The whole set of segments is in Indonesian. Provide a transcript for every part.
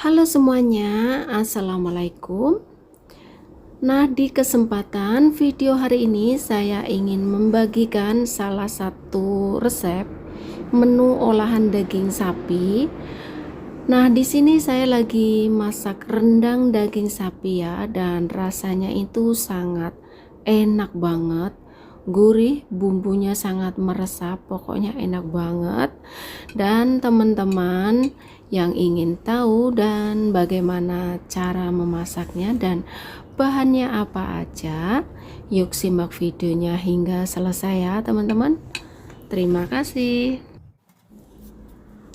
Halo semuanya, Assalamualaikum. Nah, di kesempatan video hari ini saya ingin membagikan salah satu resep menu olahan daging sapi. Nah, di sini saya lagi masak rendang daging sapi ya, dan rasanya itu sangat enak banget. Gurih, bumbunya sangat meresap, pokoknya enak banget. Dan teman-teman yang ingin tahu dan bagaimana cara memasaknya dan bahannya apa aja, yuk simak videonya hingga selesai ya teman-teman. Terima kasih.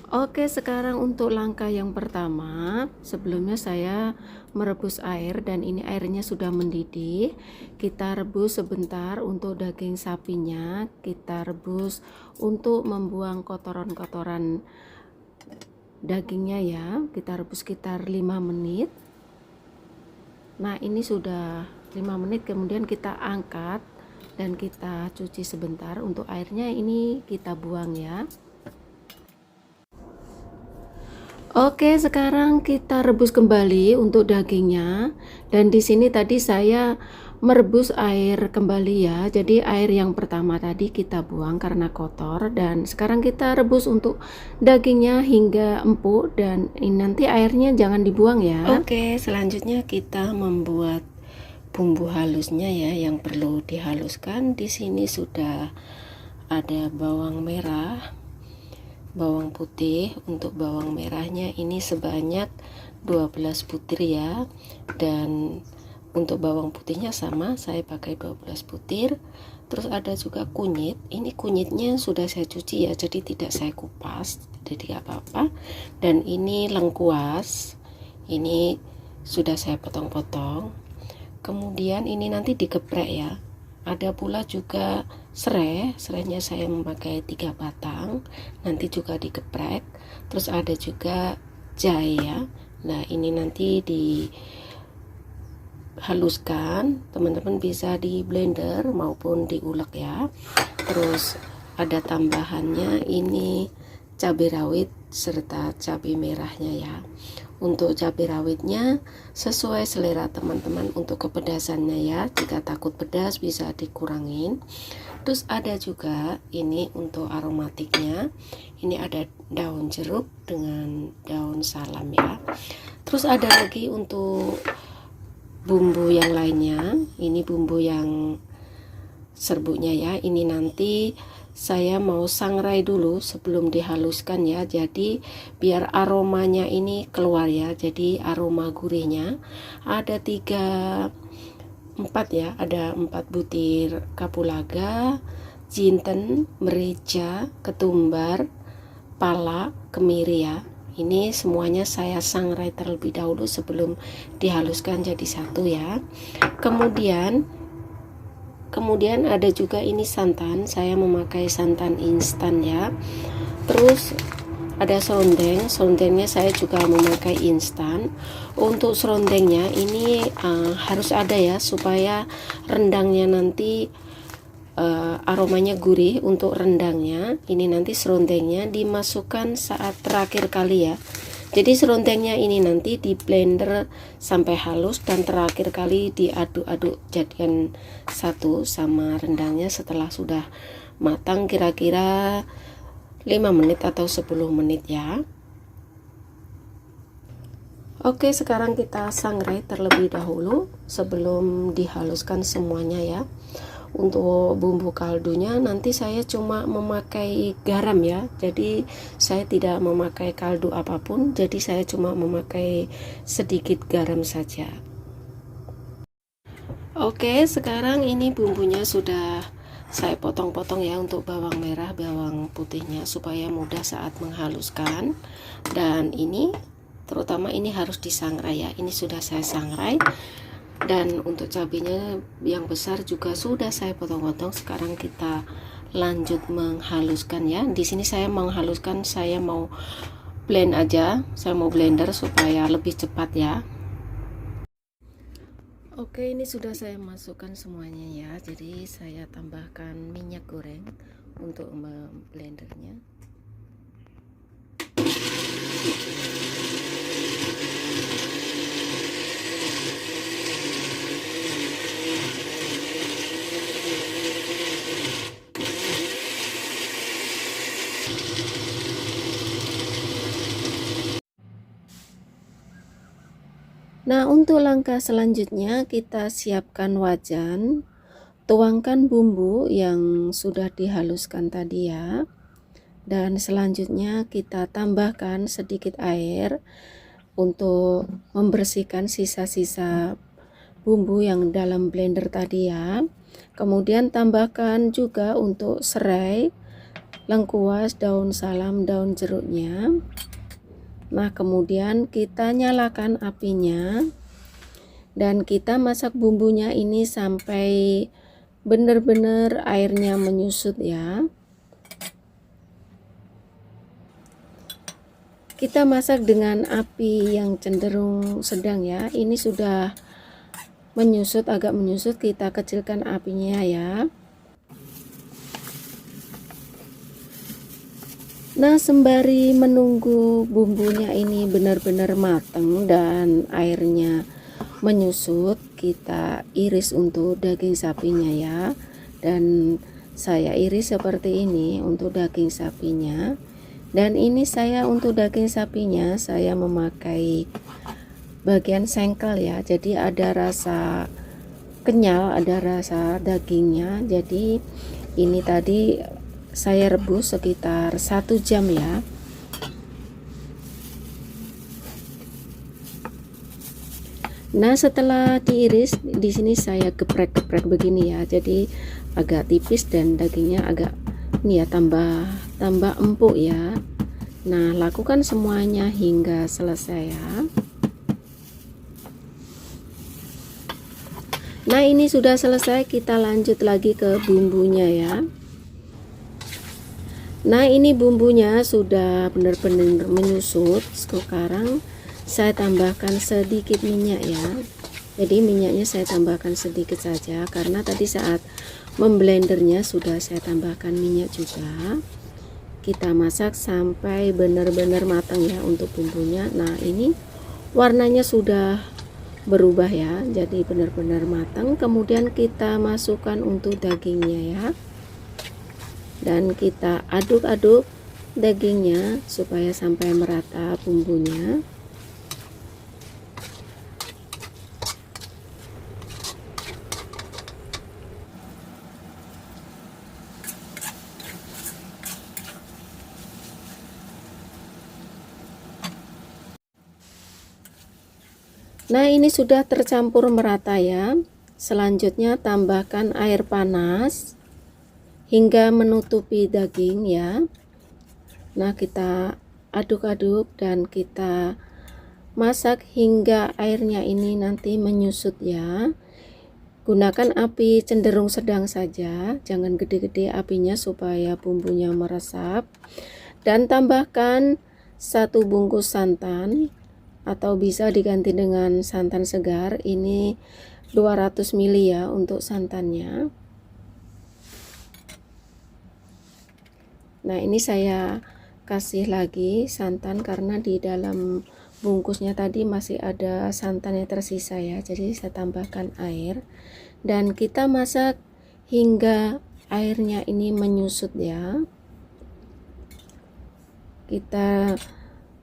Oke, sekarang untuk langkah yang pertama, sebelumnya saya merebus air dan ini airnya sudah mendidih. Kita rebus sebentar untuk daging sapinya, kita rebus untuk membuang kotoran-kotoran dagingnya ya. Kita rebus sekitar 5 menit. Nah, ini sudah 5 menit, kemudian kita angkat dan kita cuci sebentar. Untuk airnya ini kita buang ya. Oke, sekarang kita rebus kembali untuk dagingnya. Dan di sini tadi saya merebus air kembali ya. Jadi air yang pertama tadi kita buang karena kotor, dan sekarang kita rebus untuk dagingnya hingga empuk, dan ini nanti airnya jangan dibuang ya. Oke, selanjutnya kita membuat bumbu halusnya ya, yang perlu dihaluskan. Di sini sudah ada bawang merah, bawang putih. Untuk bawang merahnya ini sebanyak 12 butir ya, dan untuk bawang putihnya sama, saya pakai 12 butir. Terus ada juga kunyit. Ini kunyitnya sudah saya cuci ya, jadi tidak saya kupas, jadi gak apa-apa. Dan ini lengkuas, ini sudah saya potong-potong. Kemudian ini nanti digeprek ya. Ada pula juga serainya saya memakai 3 batang, nanti juga digeprek. Terus ada juga jahe ya. Nah, ini nanti dihaluskan, teman-teman bisa di blender maupun diulek ya. Terus ada tambahannya, ini cabai rawit serta cabai merahnya ya. Untuk cabai rawitnya sesuai selera teman-teman untuk kepedasannya ya. Jika takut pedas bisa dikurangin. Terus ada juga ini untuk aromatiknya. Ini ada daun jeruk dengan daun salam ya. Terus ada lagi untuk bumbu yang lainnya. Ini bumbu yang serbuknya ya. Ini nanti saya mau sangrai dulu sebelum dihaluskan ya, jadi biar aromanya ini keluar ya. Jadi aroma gurihnya ada 4 ya, ada 4 butir kapulaga, jinten, merica, ketumbar, pala, kemiri ya. Ini semuanya saya sangrai terlebih dahulu sebelum dihaluskan jadi satu ya. Kemudian ada juga ini santan, saya memakai santan instan ya. Terus ada serundengnya saya juga memakai instan. Untuk serundengnya ini harus ada ya, supaya rendangnya nanti aromanya gurih. Untuk rendangnya ini nanti serundengnya dimasukkan saat terakhir kali ya. Jadi serundengnya ini nanti di blender sampai halus, dan terakhir kali diaduk-aduk jadikan satu sama rendangnya setelah sudah matang kira-kira 5 menit atau 10 menit ya. Oke, sekarang kita sangrai terlebih dahulu sebelum dihaluskan semuanya ya. Untuk bumbu kaldunya nanti saya cuma memakai garam ya, jadi saya tidak memakai kaldu apapun, jadi saya cuma memakai sedikit garam saja. Oke, sekarang ini bumbunya sudah saya potong-potong ya, untuk bawang merah, bawang putihnya supaya mudah saat menghaluskan. Dan ini terutama ini harus disangrai ya, ini sudah saya sangrai. Dan untuk cabenya yang besar juga sudah saya potong-potong. Sekarang kita lanjut menghaluskan ya. Di sini saya menghaluskan, saya mau blend aja, saya mau blender supaya lebih cepat ya. Oke, ini sudah saya masukkan semuanya ya. Jadi saya tambahkan minyak goreng untuk memblendernya. Nah, untuk langkah selanjutnya kita siapkan wajan, tuangkan bumbu yang sudah dihaluskan tadi ya. Dan selanjutnya kita tambahkan sedikit air untuk membersihkan sisa-sisa bumbu yang dalam blender tadi ya. Kemudian tambahkan juga untuk serai, lengkuas, daun salam, daun jeruknya. Nah, kemudian kita nyalakan apinya dan kita masak bumbunya ini sampai benar-benar airnya menyusut ya. Kita masak dengan api yang cenderung sedang ya. Ini sudah menyusut, agak menyusut, kita kecilkan apinya ya. Nah, sembari menunggu bumbunya ini benar-benar matang dan airnya menyusut, kita iris untuk daging sapinya ya. Dan saya iris seperti ini untuk daging sapinya. Dan ini saya untuk daging sapinya saya memakai bagian sengkel ya. Jadi ada rasa kenyal, ada rasa dagingnya. Jadi ini tadi saya rebus sekitar 1 jam ya. Nah, setelah diiris di sini saya geprek-geprek begini ya. Jadi agak tipis dan dagingnya agak ini ya, tambah empuk ya. Nah, lakukan semuanya hingga selesai ya. Nah, ini sudah selesai, kita lanjut lagi ke bumbunya ya. Nah, ini bumbunya sudah benar-benar menyusut. Sekarang saya tambahkan sedikit minyak ya. Jadi minyaknya saya tambahkan sedikit saja karena tadi saat memblendernya sudah saya tambahkan minyak juga. Kita masak sampai benar-benar matang ya untuk bumbunya. Nah, ini warnanya sudah berubah ya, jadi benar-benar matang. Kemudian kita masukkan untuk dagingnya ya. Dan kita aduk-aduk dagingnya supaya sampai merata bumbunya. Nah, ini sudah tercampur merata ya. Selanjutnya tambahkan air panas hingga menutupi daging ya. Nah, kita aduk-aduk dan kita masak hingga airnya ini nanti menyusut ya. Gunakan api cenderung sedang saja, jangan gede-gede apinya supaya bumbunya meresap. Dan tambahkan 1 bungkus santan atau bisa diganti dengan santan segar. Ini 200 ml ya untuk santannya. Nah, ini saya kasih lagi santan karena di dalam bungkusnya tadi masih ada santan yang tersisa ya. Jadi saya tambahkan air dan kita masak hingga airnya ini menyusut ya. Kita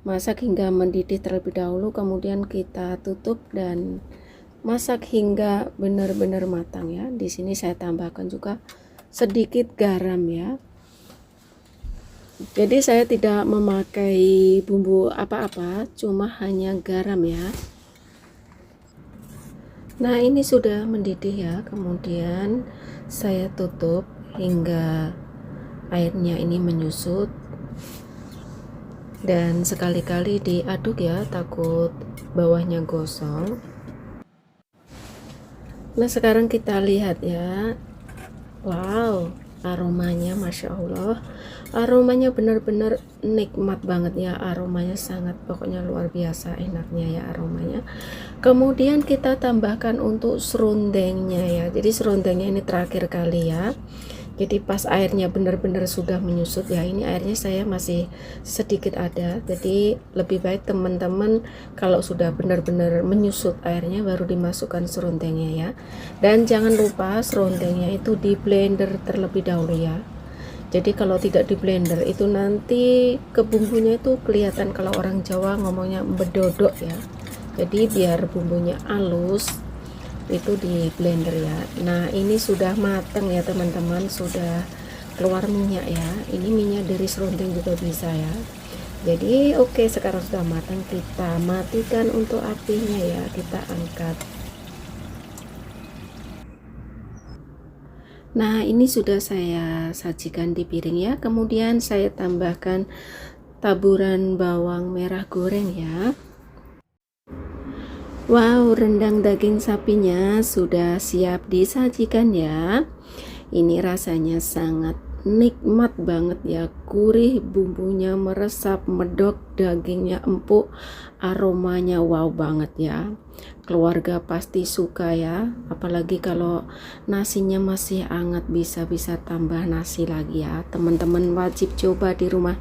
masak hingga mendidih terlebih dahulu, kemudian kita tutup dan masak hingga benar-benar matang ya. Di sini saya tambahkan juga sedikit garam ya. Jadi saya tidak memakai bumbu apa-apa, cuma hanya garam ya. Nah, ini sudah mendidih ya. Kemudian saya tutup hingga airnya ini menyusut. Dan sekali-kali diaduk ya, takut bawahnya gosong. Nah, sekarang kita lihat ya. Wow, aromanya Masya Allah, aromanya benar-benar nikmat banget ya. Aromanya sangat, pokoknya luar biasa enaknya ya aromanya. Kemudian kita tambahkan untuk serundengnya ya. Jadi serundengnya ini terakhir kali ya. Jadi pas airnya benar-benar sudah menyusut ya, ini airnya saya masih sedikit ada. Jadi lebih baik teman-teman kalau sudah benar-benar menyusut airnya baru dimasukkan serundengnya ya. Dan jangan lupa serundengnya itu di blender terlebih dahulu ya. Jadi kalau tidak di blender itu nanti ke bumbunya itu kelihatan, kalau orang Jawa ngomongnya bedodok ya. Jadi biar bumbunya halus itu di blender ya. Nah ini sudah mateng ya teman-teman, sudah keluar minyak ya. Ini minyak dari serundeng juga bisa ya. Jadi oke, sekarang sudah matang, kita matikan untuk apinya ya, kita angkat. Nah ini sudah saya sajikan di piring ya, kemudian saya tambahkan taburan bawang merah goreng ya. Wow, rendang daging sapinya sudah siap disajikan ya. Ini rasanya sangat nikmat banget ya, gurih, bumbunya meresap, medok, dagingnya empuk, aromanya wow banget ya. Keluarga pasti suka ya, apalagi kalau nasinya masih hangat, bisa tambah nasi lagi ya. Teman-teman wajib coba di rumah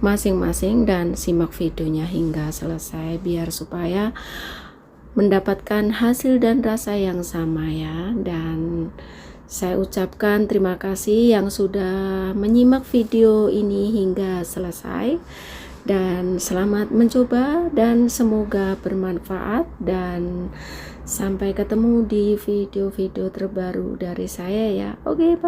masing-masing dan simak videonya hingga selesai biar supaya mendapatkan hasil dan rasa yang sama ya. Dan saya ucapkan terima kasih yang sudah menyimak video ini hingga selesai, dan selamat mencoba dan semoga bermanfaat, dan sampai ketemu di video-video terbaru dari saya ya. Oke, bye.